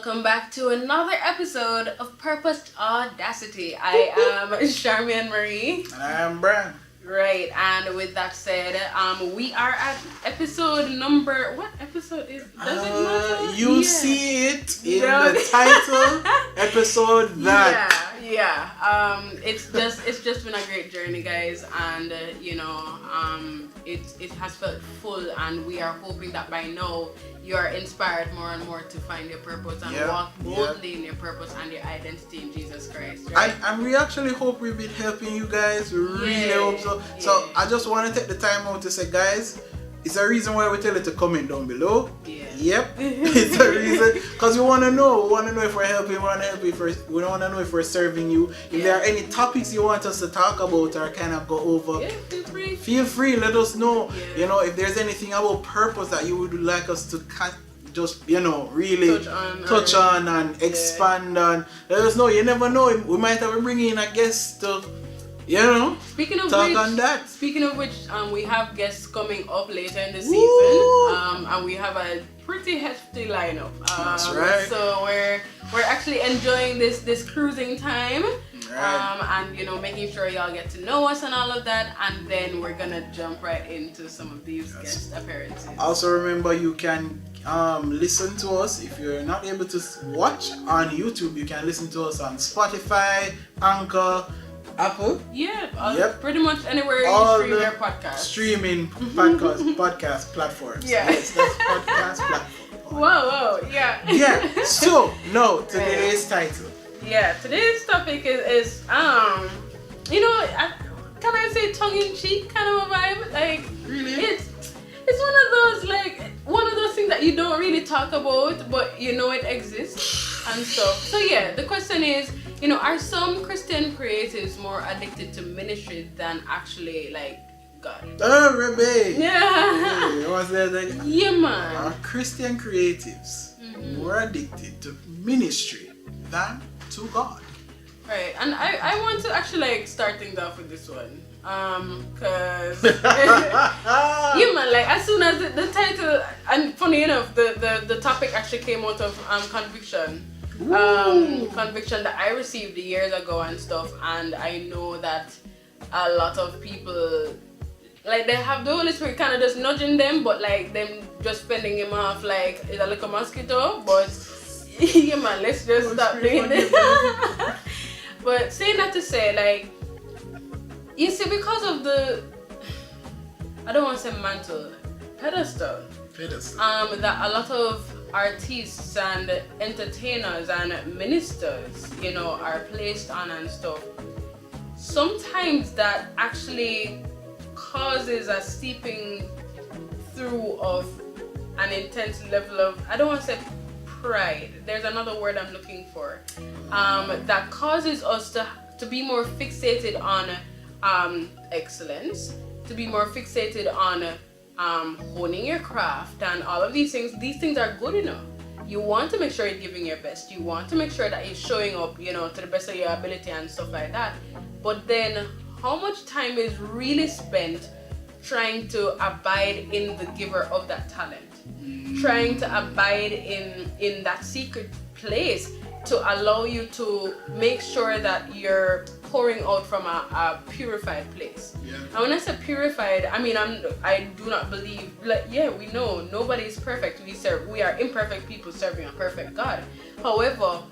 welcome back to another episode of Purposed Audacity. I am Charmian Marie. And I am Brian. Right, and with that said, we are at episode number. What episode is? Does it matter? You see it in the title. Episode that. Yeah. It's just been a great journey, guys, and it has felt full, and we are hoping that by now you are inspired more and more to find your purpose and walk boldly in your purpose and your identity in Jesus Christ. Right? We actually hope we've been helping you guys. We really hope so. So I just want to take the time out to say, guys, it's a reason why we tell you to comment down below. Yeah. Yep. It's a reason. Because we want to know. We want to know if we're helping. We want to help you. We want to know if we're serving you. If there are any topics you want us to talk about or kind of go over, feel free. Let us know. Yeah. If there's anything about purpose that you would like us to just really touch on and expand on. Let us know. You never know. We might have to bring in a guest to Speaking of which, we have guests coming up later in the season, and we have a pretty hefty lineup. That's right. So we're actually enjoying this cruising time, right. And making sure y'all get to know us and all of that, and then we're gonna jump right into some of these guest appearances. Also remember, you can listen to us if you're not able to watch on YouTube. You can listen to us on Spotify, Anchor, Apple. Pretty much anywhere you stream your podcast. Streaming podcast platforms. Yes, that's podcast platform. Whoa, yeah. Yeah. So today's title. Yeah, today's topic is can I say tongue in cheek kind of a vibe? Like, really? It's one of those things that you don't really talk about, but it exists and stuff. So yeah, the question is, are some Christian creatives more addicted to ministry than actually God? Oh, Rebbe. Yeah. Hey, what's that? Yeah, man. Are Christian creatives more addicted to ministry than to God? Right, and I want to actually start things off with this one. Cause as soon as the title, and funny enough, the topic actually came out of conviction. Conviction that I received years ago and stuff, and I know that a lot of people they have the Holy Spirit kind of just nudging them, but them just fending him off like it's a little mosquito. But yeah, man, let's just stop doing this. But saying that to say, you see, because of the, I don't want to say mantle, pedestal. That a lot of artists and entertainers and ministers, are placed on and stuff. Sometimes that actually causes a seeping through of an intense level of, I don't want to say pride. There's another word I'm looking for. That causes us to be more fixated on excellence, to be more fixated on honing your craft and all of these things. These things are good enough. You want to make sure you're giving your best. You want to make sure that you're showing up, to the best of your ability and stuff like that. But then how much time is really spent trying to abide in the giver of that talent? Trying to abide in that secret place to allow you to make sure that you're pouring out from a purified place. Yeah. And when I say purified, I do not believe, we know nobody is perfect. We are imperfect people serving a perfect God. However,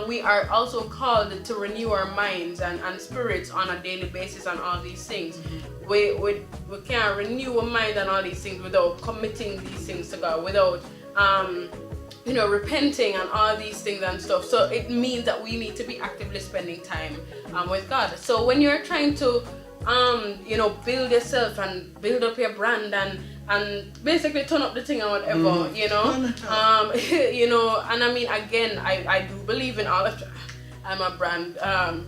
we are also called to renew our minds and spirits on a daily basis on all these things. We can't renew our mind on all these things without committing these things to God, without repenting and all these things and stuff. So it means that we need to be actively spending time with God. So when you're trying to build yourself and build up your brand and basically turn up the thing or whatever, and again, I do believe in all of that. I'm a brand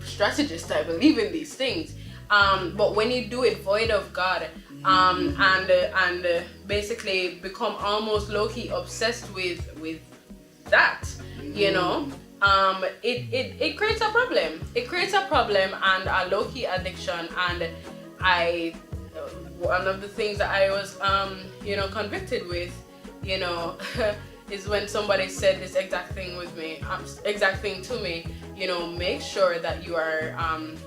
strategist. I believe in these things. But when you do it void of God, and basically become almost low-key obsessed with that, it creates a problem. It creates a problem and a low-key addiction. And one of the things that I was convicted with, is when somebody said this exact thing to me. You know, make sure that you are,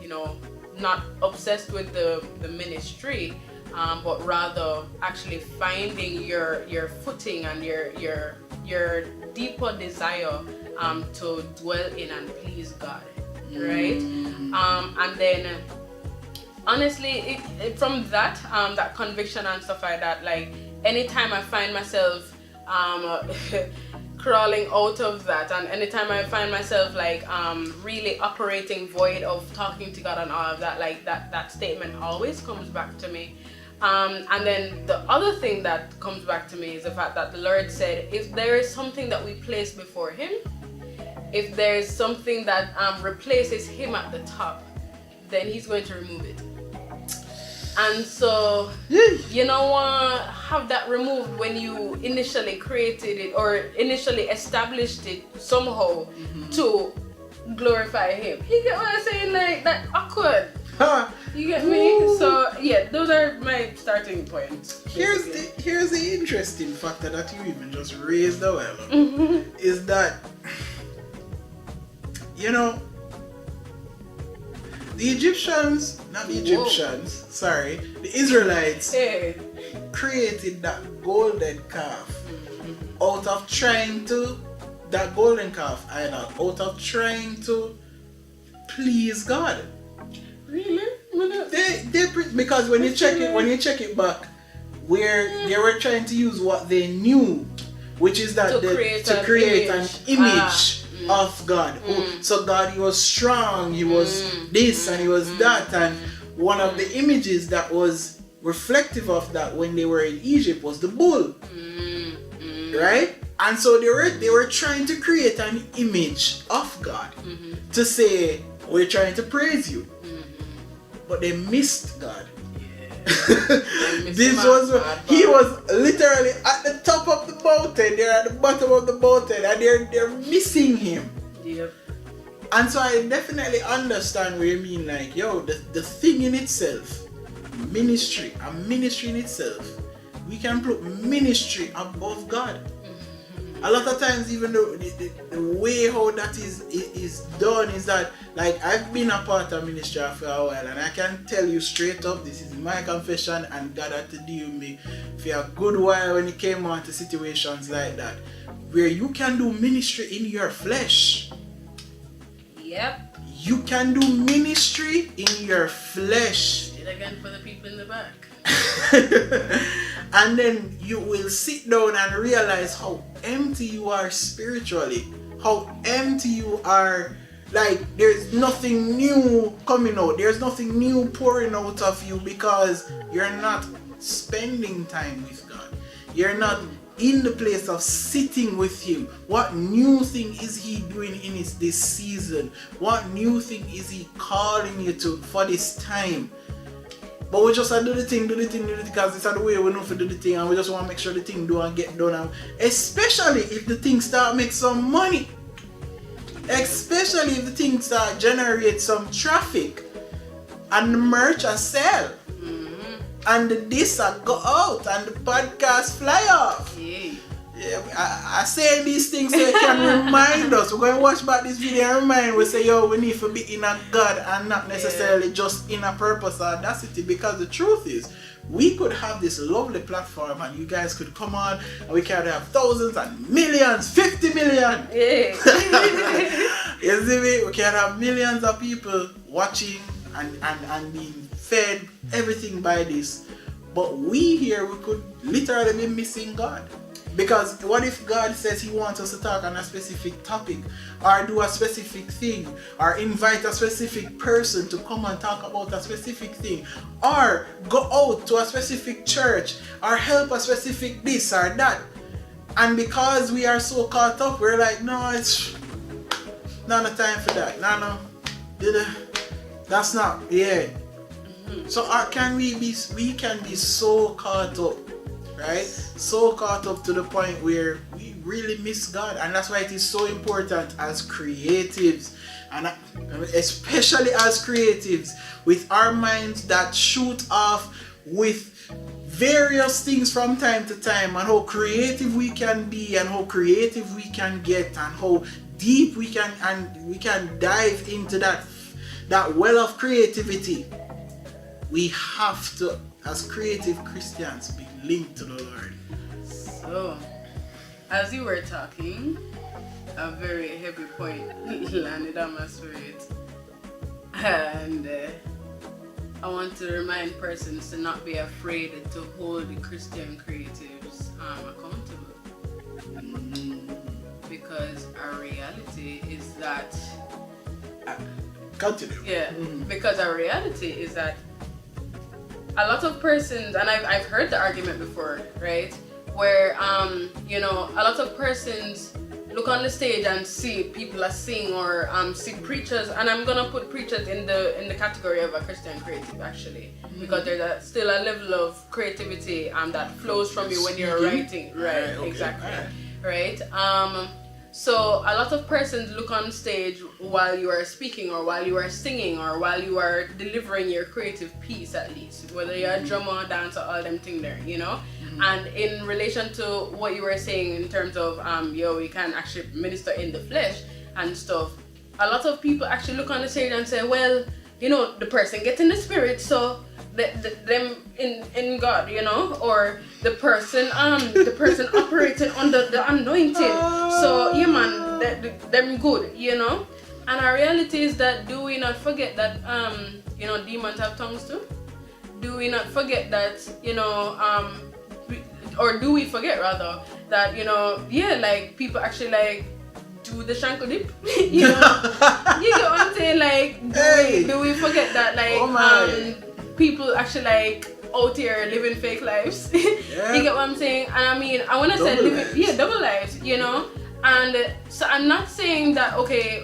you know, not obsessed with the ministry, but rather actually finding your footing and your deeper desire to dwell in and please God, right? And then honestly, from that that conviction and stuff like that, like anytime I find myself crawling out of that, and anytime I find myself like really operating void of talking to God and all of that, like that statement always comes back to me. And then the other thing that comes back to me is the fact that the Lord said, if there is something that we place before Him, if there's something that replaces Him at the top, then He's going to remove it. And so, you know, have that removed when you initially created it or initially established it somehow to glorify Him. You get what I'm saying? Like that awkward. You get me? So yeah, those are my starting points. Here's the interesting factor that you even just raised a while is that, you know, the Israelites created that golden calf out of trying to please God. Really? Because when you check it back, where they were trying to use what they knew, which is that to create an image of God. So God, He was strong, He was this and He was that, and one of the images that was reflective of that when they were in Egypt was the bull, right? And so they were trying to create an image of God to say, we're trying to praise you, but they missed God. He was literally at the top of the mountain, they're at the bottom of the mountain, and they're missing Him. Yep. And so I definitely understand what you mean, like, yo, the thing in itself, ministry in itself, we can put ministry above God. A lot of times, even though the way how that is done is that, like, I've been a part of ministry for a while, and I can tell you straight up, this is my confession, and God had to deal with me for a good while when it came on to situations like that, where you can do ministry in your flesh. Yep. You can do ministry in your flesh. It again for the people in the back. And then you will sit down and realize how empty you are spiritually, how empty you are. Like, there's nothing new coming out, there's nothing new pouring out of you, because you're not spending time with God, you're not in the place of sitting with Him. What new thing is He doing in this season? What new thing is He calling you to for this time? But we just do the thing, because it's the way we know to do the thing, and we just want to make sure the thing do and get done. And especially if the thing start make some money. Especially if the thing start generate some traffic. And the merch a sell. And the disc a go out. And the podcast fly off. Yeah, I say these things so you can remind us. We're going to watch back this video and remind we say, yo, we need to be in a God and not necessarily just in a purpose or Audacity, because the truth is, we could have this lovely platform and you guys could come on and we can have thousands and millions, 50 million. Yeah. You see me? We can have millions of people watching and being fed everything by this. But we here, we could literally be missing God. Because what if God says He wants us to talk on a specific topic, or do a specific thing, or invite a specific person to come and talk about a specific thing, or go out to a specific church, or help a specific this or that. And because we are so caught up, we're like, no, it's not the time for that. No, that's not, yeah. So we can be so caught up, right? So caught up to the point where we really miss God. And that's why it is so important as creatives, and especially as creatives, with our minds that shoot off with various things from time to time, and how creative we can be, and how creative we can get, and how deep we can dive into that well of creativity. We have to, as creative Christians, be linked to the Lord. So, as you were talking, a very heavy point landed on my spirit, and I want to remind persons to not be afraid to hold the Christian creatives accountable, because our reality is that continue. Yeah, because our reality is that a lot of persons, and I've heard the argument before, right? Where a lot of persons look on the stage and see people are sing, or see preachers, and I'm gonna put preachers in the category of a Christian creative actually, because there's still a level of creativity that flows from you when you're writing, right? Okay. Exactly, right. So a lot of persons look on stage while you are speaking, or while you are singing, or while you are delivering your creative piece, at least, whether you're a drummer, dancer, all them thing there, And in relation to what you were saying in terms of you can actually minister in the flesh and stuff, a lot of people actually look on the stage and say, well, the person gets in the spirit, so them in God, or the person operating under the anointing, so yeah man, them good, and our reality is that, do we not forget that demons have tongues too? Do we not forget that or do we forget rather that like people actually do the shankle dip? You get what I'm saying? Do we forget that people actually out here living fake lives? Yeah. You get what I'm saying? And I mean, I want to say double lives, and so I'm not saying that, okay,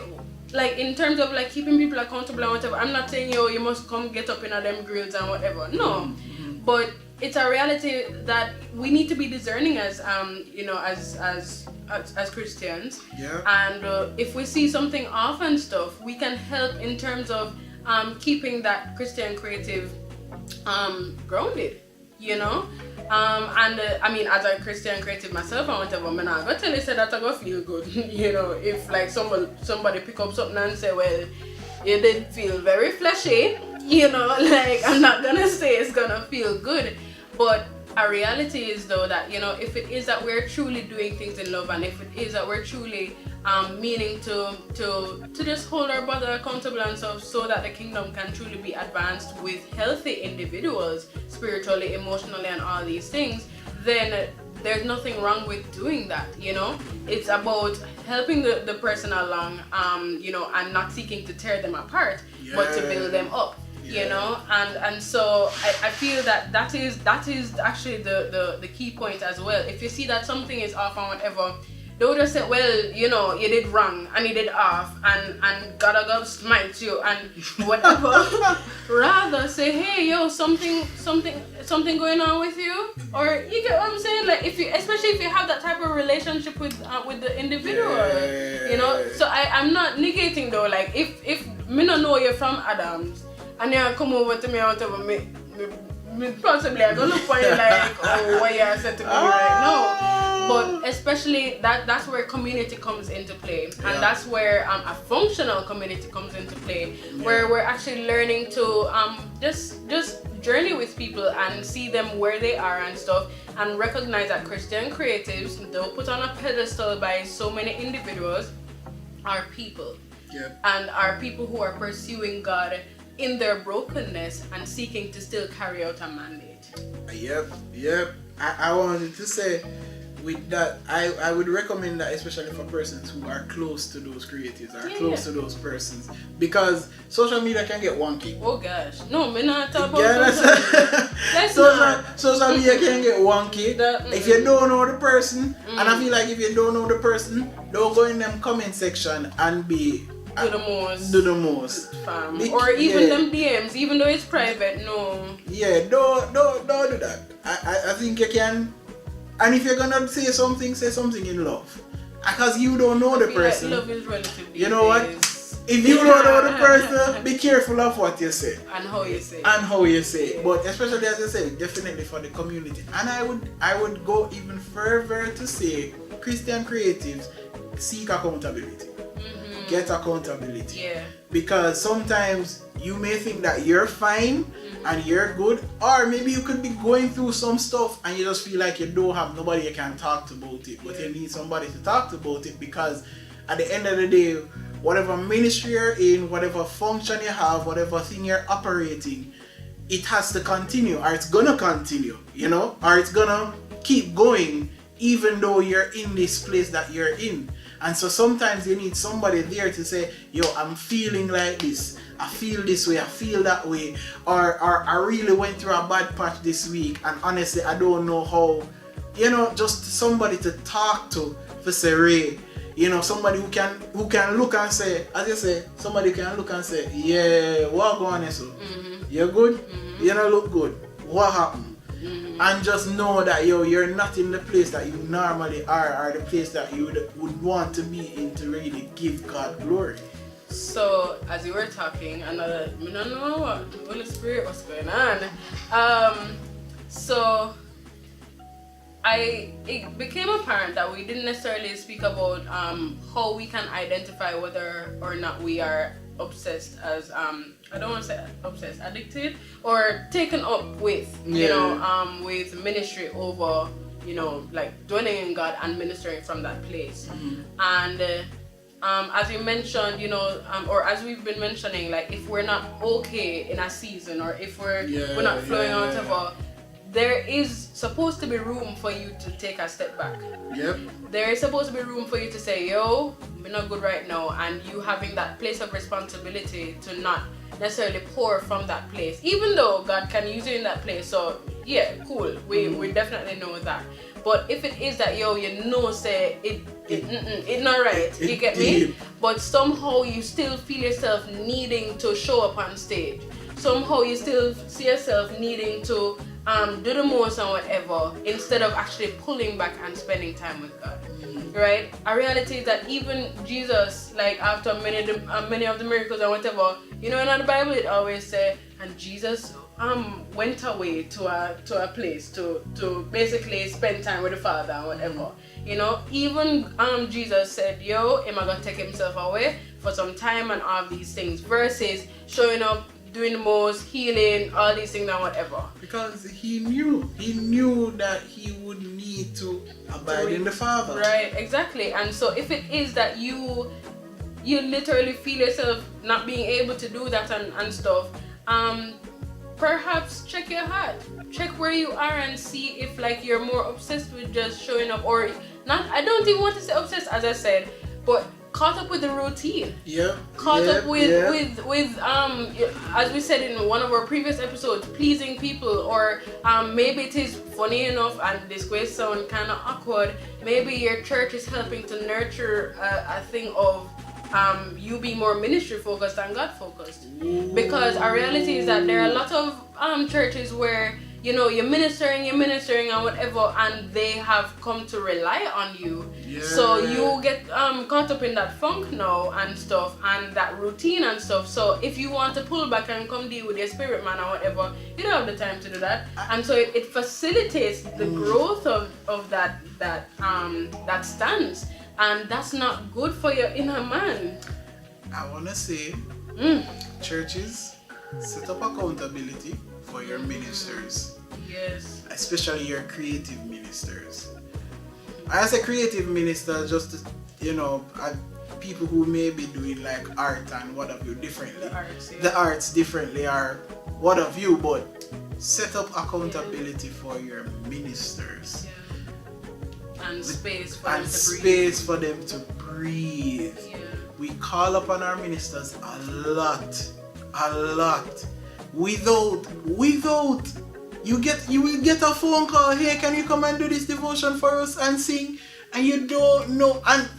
in terms of keeping people accountable and whatever, I'm not saying you must come get up in them grills and whatever, no. But it's a reality that we need to be discerning as as Christians. Yeah. And if we see something off and stuff, we can help in terms of keeping that Christian creative grounded, I mean, as a Christian creative myself and whatever, I'm not gonna tell you that I go feel good, if somebody pick up something and say, well, you did feel very fleshy, I'm not gonna say it's gonna feel good, but our reality is though that, if it is that we're truly doing things in love, and if it is that we're truly meaning to just hold our brother accountable and stuff, so that the kingdom can truly be advanced with healthy individuals, spiritually, emotionally, and all these things, then there's nothing wrong with doing that, It's about helping the person along, and not seeking to tear them apart, but to build them up. And so I feel that is actually the key point as well. If you see that something is off and whatever, don't just say, well, you did wrong and you did off and God smite you and whatever. Rather say, hey, something going on with you, or you get what I'm saying? Especially if you have that type of relationship with the individual, So I'm not negating though. If me not know you from Adams, and you come over to me or whatever, me possibly I'm gonna look for you what you are said to me right now. But especially that's where community comes into play, and that's where a functional community comes into play, where we're actually learning to just journey with people and see them where they are and stuff, and recognize that Christian creatives, though put on a pedestal by so many individuals, are people, and are people who are pursuing God in their brokenness and seeking to still carry out a mandate. Yep. I wanted to say, with that, I would recommend that, especially for persons who are close to those creatives, close to those persons, because social media can get wonky. Oh gosh, no, me not talk about social media can get wonky. If you don't know the person, and I feel like if you don't know the person, don't go in them comment section and be do the most. Or even them DMs, even though it's private, no. Yeah, don't do that. I think you can. And if you're gonna say something in love, because you don't know the person. Love is relative. You know what? If you don't know the person, be careful of what you say. And how you say. And how you say. But especially as you say, definitely for the community. And I would go even further to say, Christian creatives, seek accountability. Get accountability. Yeah. Because sometimes you may think that you're fine and you're good, or maybe you could be going through some stuff and you just feel like you don't have nobody you can talk to about it, but you need somebody to talk to about it, because at the end of the day, whatever ministry you're in, whatever function you have, whatever thing you're operating, it has to continue, or it's gonna continue, you know, or it's gonna keep going even though you're in this place that you're in. And so sometimes you need somebody there to say, yo, I'm feeling like this, I feel this way, I feel that way, or I really went through a bad patch this week and honestly I don't know how, you know, just somebody to talk to for say, Ray, you know, somebody who can look and say, as you say, somebody can look and say, yeah, what going on, so? You're good? You don't look good. What happened? And just know that you're not in the place that you normally are, or the place that you would want to be in to really give God glory. So as you were talking, I don't know what the Holy Spirit was going on. So it became apparent that we didn't necessarily speak about how we can identify whether or not we are obsessed as I don't want to say obsessed, addicted, or taken up with with ministry over, you know, like dwelling in God and ministering from that place. And as you mentioned, you know, or as we've been mentioning, like if we're not okay in a season, or if we're not flowing out of our, there is supposed to be room for you to take a step back. There is supposed to be room for you to say, yo, we're not good right now, and you having that place of responsibility to not necessarily pour from that place, even though God can use you in that place. So yeah, cool, we definitely know that. But if it is that, yo, you know, say it not right, you get me? But somehow you still feel yourself needing to show up on stage. Somehow you still see yourself needing to do the most and whatever, instead of actually pulling back and spending time with God. Right? A reality is that even Jesus, like after many of the miracles and whatever, you know, in the Bible it always say, and Jesus went away to a place to basically spend time with the Father and whatever. You know, even Jesus said, yo, am I gonna take himself away for some time and all these things, versus showing up, doing the most, healing, all these things and whatever. Because he knew that he would need to abide in the Father. Right, exactly. And so if it is that you literally feel yourself not being able to do that and stuff, perhaps check your heart. Check where you are and see if like you're more obsessed with just showing up, or not. I don't even want to say obsessed, as I said, but caught up with the routine. Caught up with as we said in one of our previous episodes, pleasing people, or maybe it is funny enough, and this may sound kind of awkward, maybe your church is helping to nurture a thing of you being more ministry focused than God focused. Because our reality is that there are a lot of churches where, you know, you're ministering and whatever, and they have come to rely on you. So you get caught up in that funk now and stuff, and that routine and stuff. So if you want to pull back and come deal with your spirit man or whatever, you don't have the time to do that. And so it facilitates the growth of that stance, and that's not good for your inner man. I wanna say, churches, set up accountability for your ministers. Yes. Especially your creative ministers. I say creative ministers just to, you know, people who may be doing like art and what have you differently. The arts differently, or what have you, but set up accountability for your ministers. And space for them to breathe. We call upon our ministers a lot. Without you will get a phone call, hey, can you come and do this devotion for us and sing, and you don't know, and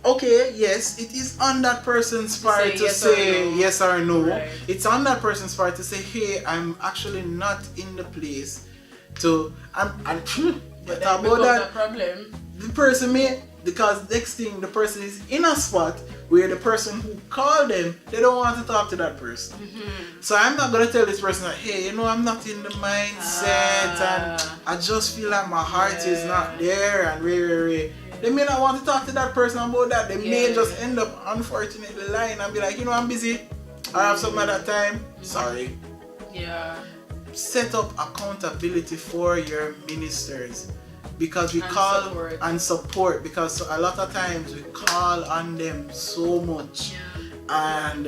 okay, yes, it is on that person's part to say yes or no. Right. It's on that person's part to say, hey, I'm actually not in the place to, and but talk about that problem. The person may because next thing the person is in a spot where the person who called them, they don't want to talk to that person. So I'm not gonna tell this person that, hey, you know, I'm not in the mindset and I just feel like my heart is not there and they may not want to talk to that person about that. They may just end up unfortunately lying and be like, you know, I'm busy. I have something at that time. Sorry. Yeah. Set up accountability for your ministers. Because we support because a lot of times we call on them so much, and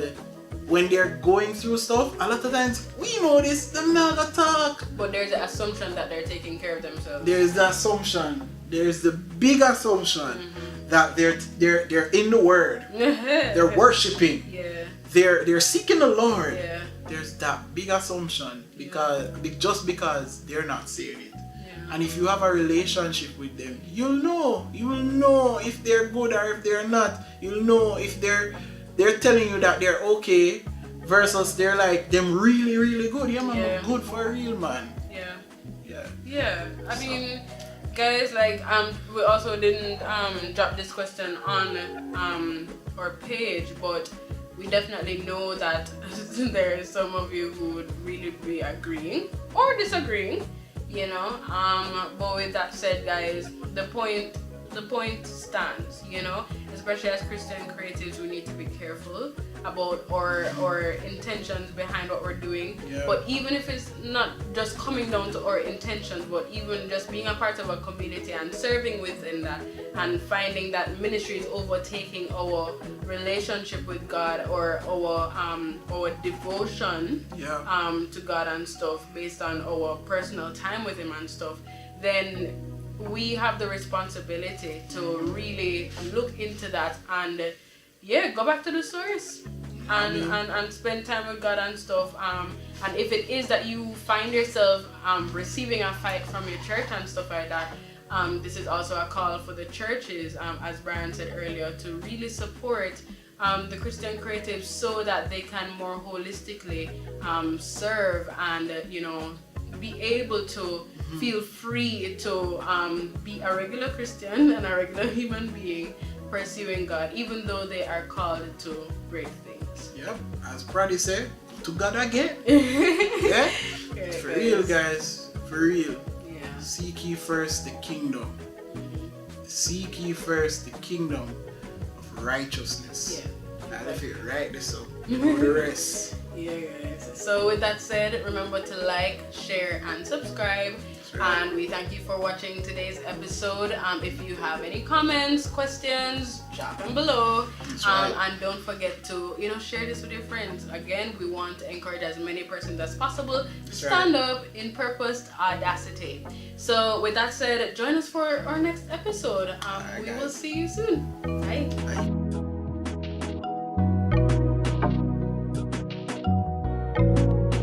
when they're going through stuff, a lot of times we know this, them not gonna talk. But there's the assumption that they're taking care of themselves. There's the assumption. There's the big assumption that they're in the Word. They're worshiping. Yeah. They're seeking the Lord. Yeah. There's that big assumption because they're not saying it. And if you have a relationship with them, you'll know if they're good or if they're not. You'll know if they're telling you that they're okay versus they're like them really, really good. Yeah, man, good for a real man. Yeah. I mean, guys, like we also didn't drop this question on our page, but we definitely know that there is some of you who would really be agreeing or disagreeing. You know, but with that said, guys, the point stands, you know, especially as Christian creatives, we need to be careful about our intentions behind what we're doing. But even if it's not just coming down to our intentions, but even just being a part of a community and serving within that and finding that ministry is overtaking our relationship with God or our devotion to God and stuff based on our personal time with Him and stuff, then we have the responsibility to really look into that and go back to the source and spend time with God and stuff. And if it is that you find yourself receiving a fight from your church and stuff like that, this is also a call for the churches, as Brian said earlier, to really support the Christian creatives so that they can more holistically serve and be able to feel free to be a regular Christian and a regular human being pursuing God, even though they are called to great things. Yep, as Brady said, to God again. Yeah, for real, guys, for real. Yeah. Seek ye first the kingdom. Seek ye first the kingdom of righteousness. Yeah. And if you write this up, you know the rest. Yeah, guys. So with that said, remember to like, share, and subscribe. Right. And we thank you for watching today's episode. If you have any comments, questions, drop them below. Right. And don't forget to share this with your friends. Again, we want to encourage as many persons as possible to stand up in purposed audacity. So with that said, join us for our next episode. We will see you soon. Bye.